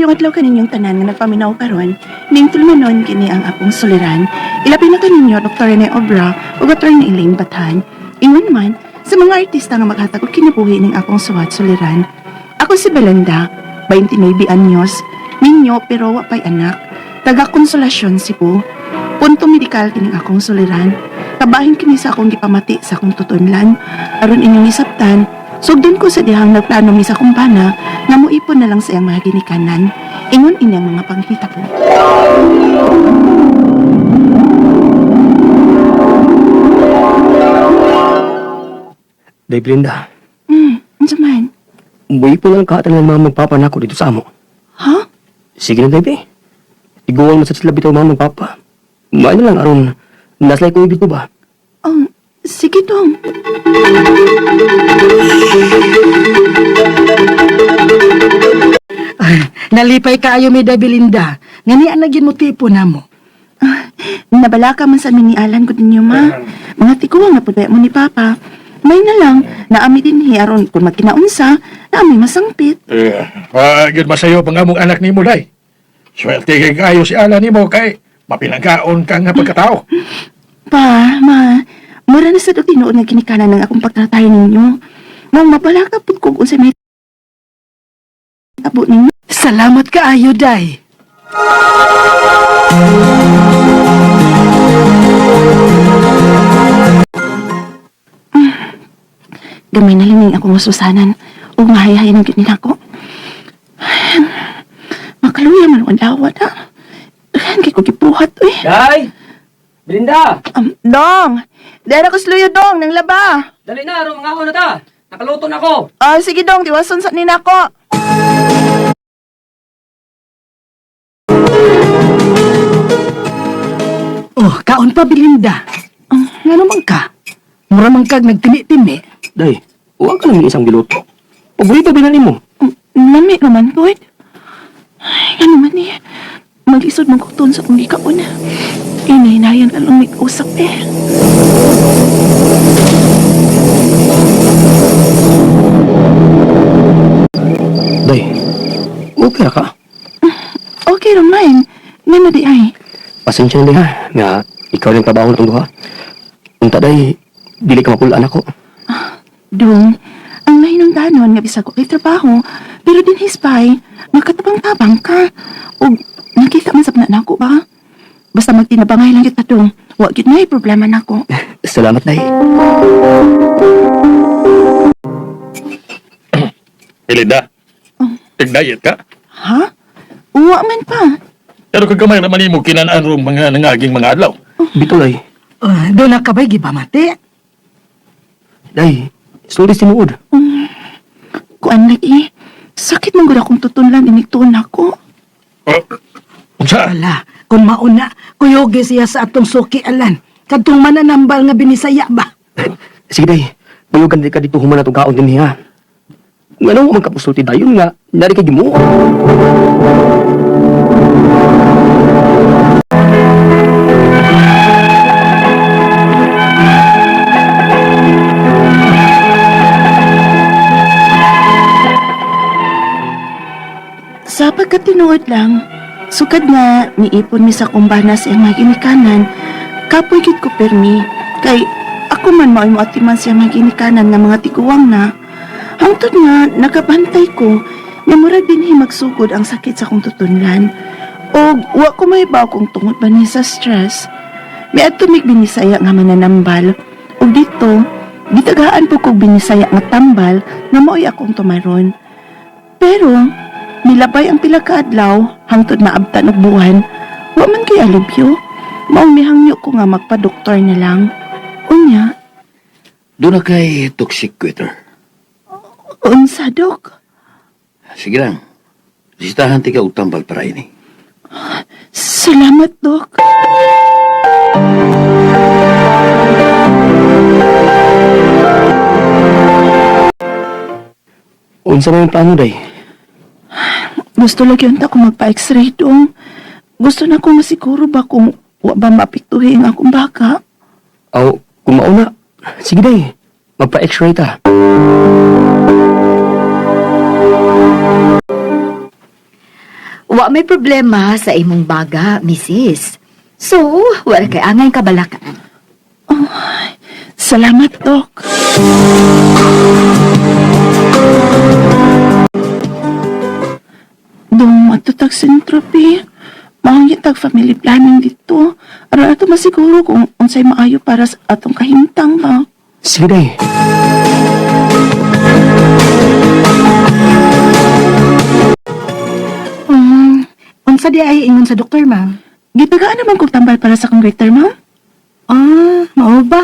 Maayong adlaw kaninyong tanan nga nagpaminaw karon, ning tulmanon kini ang akong suliran. Ilapin na kaninyo Dr. Rene Obra ug Dr. Elaine Batan. Ingon man sa mga artista nga maghatag og kinabuhi ning akong suwat suliran. Ako si Belinda, 29 anyos, ninyo pero wa pay anak. Taga Konsolasyon, Cebu. Punto medikal kining akong suliran. Kabahin kini sa akong gipamati sa akong tutunlan. Aron inyong isabtan, sugdon ko sa dihang nagplano mi sa kumpana nga moipon na lang sa iyang mga ginikanan. Ingon inyang mga panghita po. Day Belinda, Ano man? buhay po lang kaatan ng mga magpapanako dito sa amo. Ha? Sige na, Day. Iguan mo sa sila bitaw mga magpapa. Maano lang aron, naslay ko ibig ko ba? Sige dong. Nalipay kaayo mi da Belinda. Ngani ang naging motibo namo. Nabalaka man sa minialan ko ninyo, ma. Mga tiguang na pudaya mo ni Papa. May na lang, naami din aron kung magkinaunsa, naami masangpit. Yun masayo pang among anak ni mo, day. Swerte kay kayo si Ala ni mo kay mapilangkaon ka nga pagkatao. Pa, ma, mura na sa tinuod nga ginikanan ng akong pagtratay ninyo. Nang mabalaka po kung sa may abo ninyo. Salamat kaayo, day. Gamay na lining akong masusanan o mahayahay ng ginin ako. Makaluya man ang dawat, ha? Kaya ko gibuhat, eh. Day! Belinda! Dong! Dahil ako sluyo, Dong, nang laba. Dali na, aron mga ako na ta. Nakaluto na ako. Sige, Dong, diwason sa nina ko. Oh, kaon pa Belinda. Nga naman ka. Mura man kag nagtimi-timi. Day, huwag ka namin isang biluto. Paborito binali mo. Lami naman, Lloyd. Ay, ano man eh. Mag-isod mong kuton sa kong ikaon. Inahinayan ka lang may usap eh. Day, okay ka? Okay, Romain. Nga na di ay. Pasensya na, Day, ha? Nga, ikaw rin trabaho na itong duha. Unta, Day, dili ka mapulaan ako. Dong, ang lahin ng danon nga bisa ko kay trabaho, pero din hispay, makatabang-tabang ka. O nakita man sa pananako ba? Basta magtinabangay lang kita, Dong. Huwag yun na problema na ko. Salamat, Day. Belinda, nag-diet ka? Ha? Uwa man pa. Pero kagamay naman mo kinanaan ro mga nangaging mga adlaw. Bito, Day. Doon na ka ba'y gipamati? Day, sorry sinuod. Kuan lagi, sakit mong gud akong tutunlan iniktuon ako. Unsa? Wala, kung mauna, kuyogi siya sa atong suki alan. Kadtong mananambal nga binisaya ba? Sige, Day. Payugan di ka dito human na itong kaon din niya. Nga nung magkapusulti dayon nga, nari ka gimu. Sa pagkatinuod lang, sukad nga niipon mi sa kumbana sa iyang mga ginikanan, kapoy gid ko permi, kay ako man mao'y moatiman sa iyang mga ginikanan nga mga tiguwang na. Hangtod nga, nakabantay ko, nga murag din magsugod ang sakit sa kong tutunlan. O wa ko maibaw kung tungod ba niya sa stress. May atumig binisaya nga mananambal. O dito, gitagaan po kong binisaya nga tambal nga mao'y akong tumaron. Pero, milabay ang pila ka adlaw hangtod maabtan og buwan. Wa man kay alibyo. Maong mihangyo ko nga magpa-doktor na lang. Unya, Doon na kay toxic quitter. unsa dok? Sige lang. Listahan ti ka og tambal para ini. Salamat, dok. Unsa na yung plano, Day? Gusto lagi unta ko magpa-x-ray dong. Gusto na ko masiguro ba kung wa ba mapiktuhi ang akong baka? Aw, kung mauna. Sige, Day. Magpa-x-ray ta. Wa may problema sa imong baga, Mrs. So, wala kay angay kabalakan. Salamat, Dok. Dong matutag sentropy. Mahangitag family planning dito. Aron ato masiguro kung unsay maayo para sa atong kahimtang ba. Sige, day. Unsa di ay ingon sa doktor, ma'am? Gipagaan naman kong tambal para sa kong ma'am. Mao ba?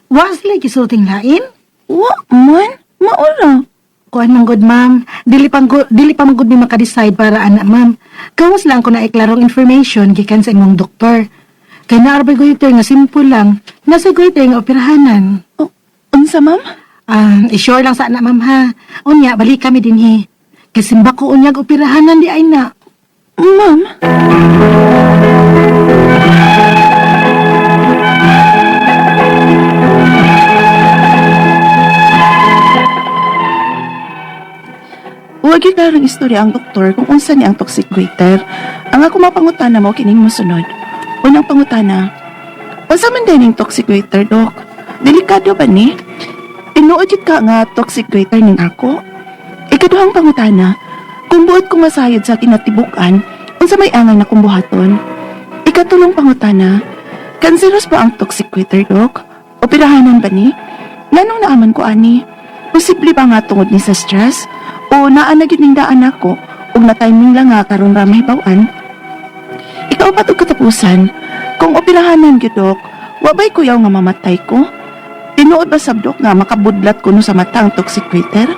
Wa sila gisulting lain? Wa man, maura. Kuan man gud, ma'am. Dili pa man gud mi maka-decide para ana, ma'am. Kawas lang ko na iklarong information gikan sa imong doktor. Kay naarbay goiter nga simple lang. Nasa goiter nga operahanan. Unsa, ma'am? I-sure lang sa ana, ma'am, ha. Unya, balik kami dinhi. Kasi bako unyag operahanan di ay na. Ma'am? Huwag yung karang istorya ang doktor kung unsa ni ang toxic goiter. Ang ako mapangutana mo kining masunod. Unang pangutana, unsa man din ning toxic goiter, Dok? Delikado ba ni? Tinuod yun ka nga toxic goiter ning ako? Ikaduhang pangutana, kung buot ko masayod sa kinatibukan, unsa may angay na kumbuhaton? Ikatulong pangutana, kanseros ba ang toxic goiter, Dok? Operahanan ba ni? Nganong naaman ko ani? Posible ba nga tungod ni sa stress? O naa na gyud ning daan ako ug na-timing lang nga karon ra mahibaw-an? Ikaw pa katapusan, kung operahanan gyud, Dok, wabay kuyaw nga mamatay ko? Tinuod ba sabdok nga makabudlat ko no sa mata ang toxic goiter?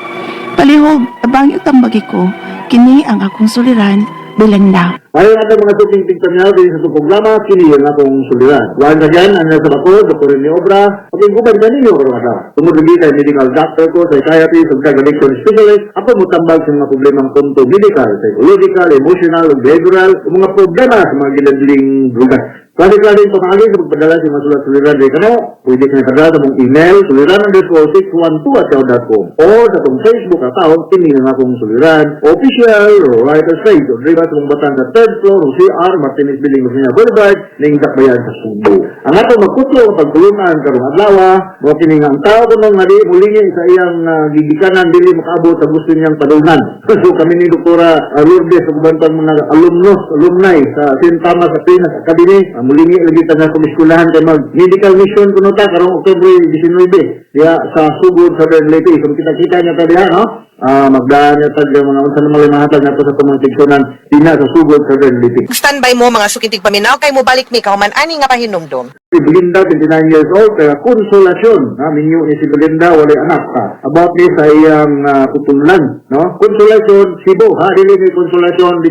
Palihog, abang tambagi ko, kini ang akong suliran, Belenda. Ayon ato mga suking tigtanyaw din sa itong programa, kini ang akong suliran. Huwag na dyan, ang nasa bako, Dr. Rene Obra, pag-ingkuban ka ninyo, karong tungod lagi kay medical doctor ko, psychiatrist, ug drug addiction specialist, ako mutambag sa mga problemang punto medical, psychological, emotional, ug behavioral, ug mga problema sa mga ginadling drugas. Klase-klase yung pamangagin sa pagpadala sa mga sulat-suliran din kano, pwede ka nagpadala sa mong email, suliran_612@yahoo.com o sa itong Facebook account, kini ang akong suliran, official, writer's page, o driba sa mong batan sa 3rd floor, o CR, Martinez Building, Lucena Boulevard, ning Dakbayan sa Subo. Ang atong magkutlo ang pagtulungan karong adlaw, mo kini nga ang tao ko nung nadi mulingi sa iyang gigikanan dili makaabot sa gusto niyang padulnan. So kami ni Doktora Lourdes ug bantang mga alumni sa St. Thomas Aquinas Academy, mulingi lagi ta nga kumiskulahan kay mag medical mission kuno ta karong Oktubre 19 diya sa Sugod sa Leyte. So kita-kita niya ta diha, no? Magdaan niya tag mga unsa na mahatag nato sa tumang tigsunan dina sa Sugod sa Leyte. Standby mo mga sukintig paminaw kay mo balik mi kauman ani nga pahinumdum. Si Belinda, 29 years old, kaya konsolasyon, minyo ni si Belinda, wala anak ka. About this sa iyang kutulan, no? Konsolasyon, Cebu, dili may konsolasyon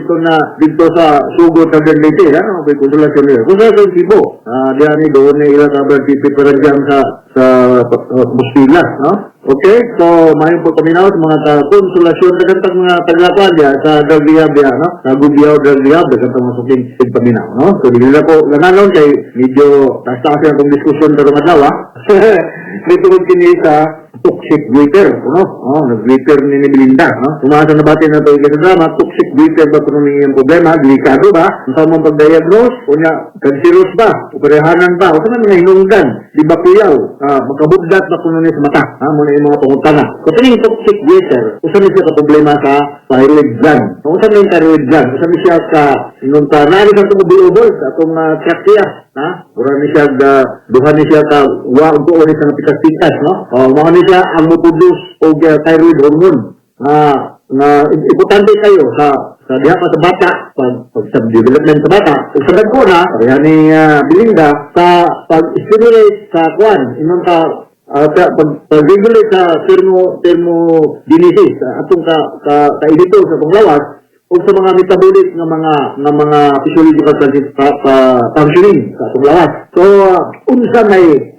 dito sa Sugod sa Leyte, no? May konsolasyon nila. Konsolasyon Cebu, diyan ni doon ni ilang kabar pipiperan dyan sa Bustila, no? Okay, so maayong po paminaw sa mga konsolasyon, nagantang mga taglapan diya sa drug rehab diya, no? Sa Gubiao drug rehab, nagantang mga suking paminaw, no? So, dili na po, lananon kay medyo taas-taas yung itong diskusyon karong adlaw, ha? May tungod kini sa toxic goiter, no? Nag-goiter ni Belinda, no? Tumasa na batin na ito yung drama, toxic goiter ba ito yung problema? Delikado ba? Ang sa mong pag-diagnose, o niya, cancerous ba? Operahanan ba? O sa mga hinungdan? Di ba kuyaw? Magkabudlat ba kung sa mata? Muna yung mga pangutana. Kung saan yung toxic goiter, kung saan siya ka problema sa thyroid gland? Kung saan yung thyroid gland? Kung saan siya ka inunta? Naalis ang tumubulubol sa itong trachea, ha? Mura ni siya, duhan ni siya ka, wag ko ulit sa napitas-pitas, no? Mga ni siya ang moproduce o thyroid hormone. Importante kayo sa diha pa sa bata, pag sa development sa bata, ug sa dagko na, kaya ni Belinda, sa pag-stimulate sa kwan, inong ka, pag-regulate sa thermogenesis, atong ka-edito sa itong lawas, o sa mga metabolic ng mga physiological functioning sa atong lawas. So, unsa may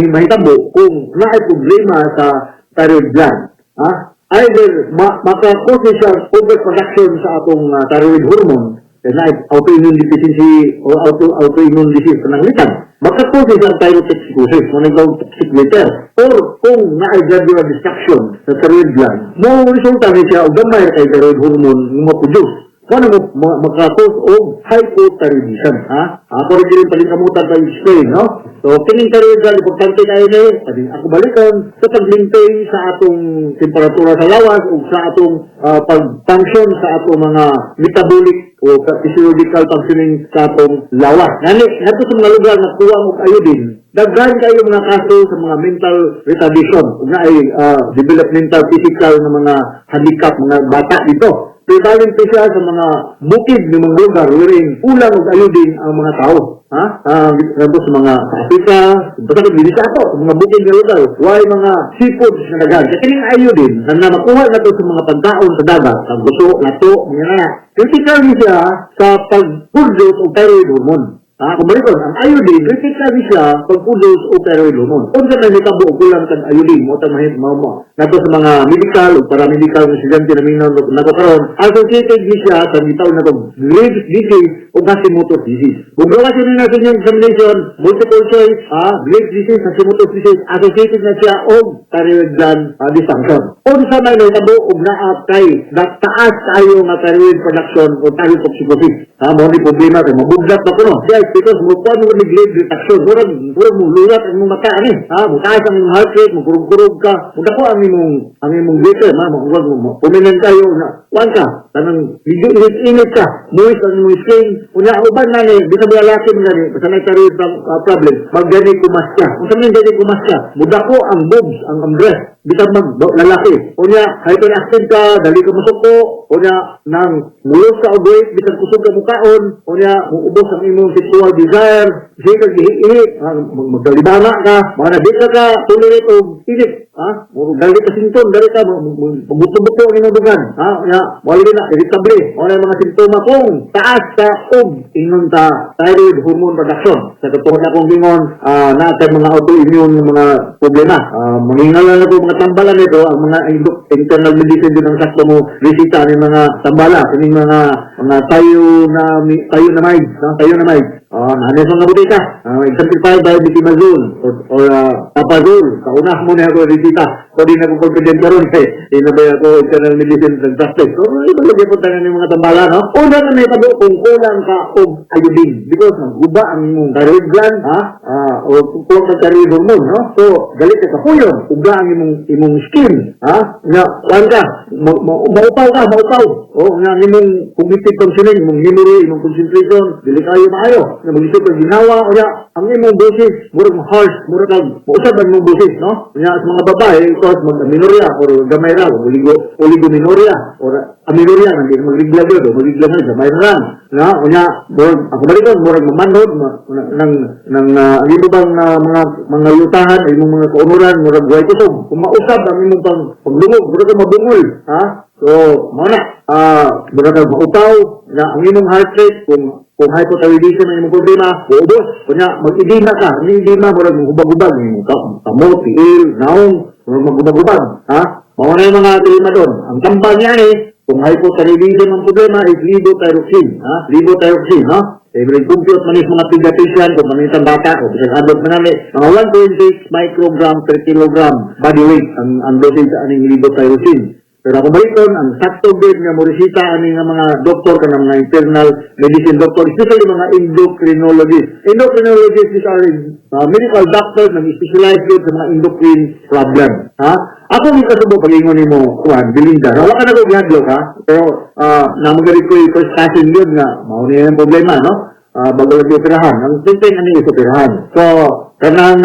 mahitabo kung naay problema sa thyroid gland, either maka-cause siya overproduction sa atong thyroid hormone, na autoimmune deficiency o autoimmune disease pananglitan, maka-cause siya ang thyrotoxicosis, toxic goiter, or kung naay glandular destruction sa thyroid gland, mo resulta ni siya og gamay kay thyroid hormone nga ma-produce. Kung ano mo magkakos o hypothyroidism, ha? Ako rin din palingkamutan pa explain, no? So, kining thyroid gland, importante kayo na yun. Sabi, ako balikan sa paglintay sa atong temperatura sa lawas o sa atong pag-function sa atong mga metabolic o physiological functioning sa atong lawas. Nani, nato sa mga lugar na kuha mo kayo din, daghan kayo mga kaso sa mga mental retardation, na ay developmental, physical na mga handicap, mga bata dito. Prevalent po siya sa mga bukid ng mga lugar wherein kulang og ayudin ang mga tao. Nandito sa mga sa Africa, basta din sa ato, sa mga bukid ng lugar, why mga seafoods na daghan. Kasi kining ayudin na makuha na to sa mga pagkaon sa dagat, ang gusto, lato, mga na. Critical siya sa pag-produce o thyroid hormone. Kung balikan, ang iodine, critical siya pag-produce o thyroid hormone. Kung saan may tabo o kulang kang iodine, mo mahit mo. Nato sa mga medical o paramedical na estudyante na minaw nagkakaroon, associated siya sa bitaw na itong Graves' disease o Hashimoto's disease. Kung gawa siya na natin yung examination, multiple choice, Graves' disease, Hashimoto's disease, associated na siya o thyroid gland dysfunction. Kung saan may tabo o naap kay taas tayo nga thyroid production o thyroid toxicosis. Mo ni problema kay mabuglat pa ko no. Because mo pa mo neglect reduction, murag mo lulat ang mga mata ani. Mutaas ang imong heart rate, magkurug-kurug ka. Muna ko ang imong glitter, magwag mo. Puminan kayo na wan ka, tanang medyo init ka. Moist ang imong skin. Unya uban na ni bisa lalaki man ni, basta may thyroid problem. Magani kumas ka. Kung sa gani kumas ka, muda ko ang boobs, ang breast. Bisa lalaki. Unya hyperactive ka, dali ka masuko. Unya nang mulos ka og weight, bisa kusog ka mukaon. Unya muubos ang imong sexual desire, sige ka gihi-ihi, magdalibana ka, mga nabita ka, tolerate o init, dali ka sinton, dali ka, magbuto-buto ang inyong dugan, wala na, irritable, wala mga simptoma kung taas ka og ingon ta thyroid hormone production. Sa katulad na kong gingon, natin mga autoimmune mga problema. Mangingalan na po mga tambalan nito, ang mga internal medicine din ang sakto mo, resita ng mga tambala, kaning mga thionamide, nanin mga butika, exemplified by Bitimazole or Tapazole. Kaunah mo na ako resita. So, di na ko confident ka ron, di na ba ako internal medicine ng suspect. So, ibalagay po tayo ng mga tambala, no? Una na may tabo kung kulang ka og iodine. Because guba ang imong thyroid gland, o kulang ka thyroid hormone, no? So, galit ka sa kuyon, uga ang imong skin, nga, kuhan ka, maupaw ka, maupaw. Nga, imong cognitive functioning, imong memory, imong concentration, dili kayo maayo. Na mag-isip ang ginawa, o ang imong boses, murag harsh, murag mausap ang imong boses, no? Kaya sa mga babae, because mag-aminorya, or gamay ra, oligominorya, or aminorya, hindi mag-riglag yun, mag-riglag na, gamay ra lang. Kaya, ako balikan, murag mamanod, ng iba bang mga yutahan, ay imong mga kaunuran, murag white usog. Kung mausap ang imong paglungog, murag mabungol, So, muna, murag mautaw, na ang imong heart rate, kung hypothyroidism ang imong problema, uubos. Kunya, mag-edema ka. Ang edema, murag hubag-hubag. Kamot, tiil, naong, murag mag-hubag-hubag. Mga na yung mga edema doon. Ang tambal niya kung hypothyroidism ang problema is levothyroxine. Levothyroxine, compute man is mga pediatrician, kung manitang bata, o bisag adult man namin, mga 1.6 microgram per kilogram body weight ang dosage sa aning levothyroxine. Pero ako baliton, ang sakto bed nga morisita ani nga mga doktor kanang mga internal medicine doctor, especially mga endocrinologists. Endocrinologists, these are medical doctors na specialize sa mga endocrine problem. Ako may kasubo pag-ingon ni mo, Juan, Belinda. Wala ka na ko gihadlo ka, pero namagalit ko yung first passing yun nga, mauna yung problema, no? Bago lang yung operahan. Ang tintin ano yung operahan. So, kanang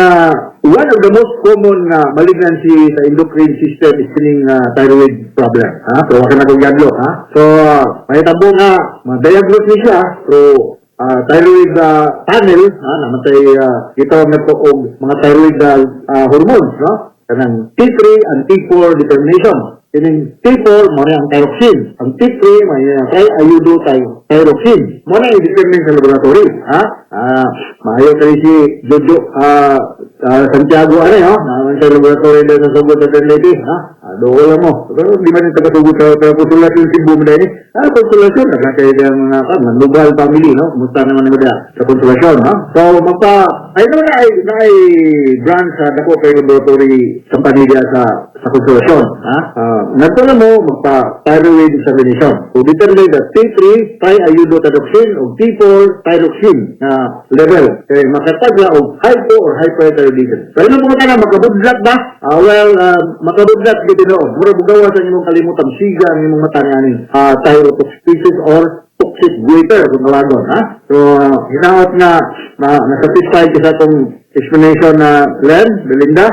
one of the most common malignancy sa endocrine system is kining thyroid problem. So, wala ka na kong yadlo. So, may tabo nga, ma-diagnose niya siya. So, thyroid panel, namatay ito na po mga thyroid hormones, no? Kanang T3 and T4 determination. Kining T4, mo ang thyroxine. Ang T3, may iodothyroxine. mo na i-determine sa laboratory, ha? Maayo tayo si Jojo Santiago, ano yun, sa laboratory na sa sugod na lady, ha? Doon lang mo. Pero di man yung taga-sugod sa konsulasyon si Boom na yun. Konsulasyon, nagkakaya ng lugal family, no? Kumusta naman naman sa konsulasyon, ha? So, ay naman na ay branch sa dako kay laboratory sa panilya sa konsulasyon, ha? Nato na mo, magpa-thyroid examination. So, determine that T3, triiodothyroxine, o T4, thyroxine na level. Kaya makatagla o hypo or hyperthyroidism. So, ano po ka na, makabudlat ba? Makabudlat dito noon. Mura bugawa sa inyong kalimutan, siga ang inyong mata ni thyrotoxicosis or toxic goiter kung tawagon, ha? So, hinaot na nasatisfied ka sa itong explanation na Len, Belinda,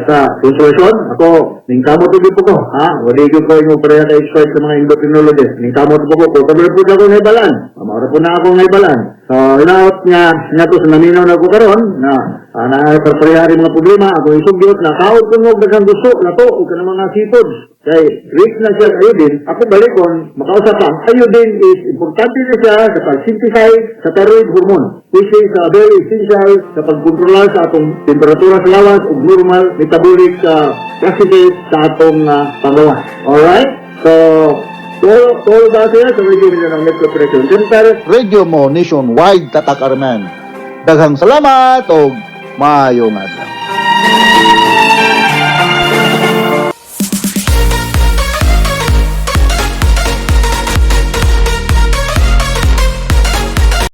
sa konsulasyon. Ako, ningkamot ulit po ko, ha? Wali ko yung pareha ka expert sa mga endocrinologist. Ningkamot po ko, tabi po na ako ngaybalan. Maura po na ako ngaybalan. So, hinaot nga to sa naminaw na ko karon na napaparehari mga problema. Ako isugyot na kaot ko ng dagang gusto na to, o ka ng mga seafoods. Kay rich na siya iodine, ako balikon, makausapang, iodine is importante na siya sa pag-synthesize sa thyroid hormone, which is very essential sa pagkontrola sa atong temperatura sa lawas o normal metabolic processes sa atong panggawas. Alright? So, todo ba siya sa radio nila ng Metro Operation Center? Radio mo nationwide tatak arman. Daghang salamat o maayong adlaw.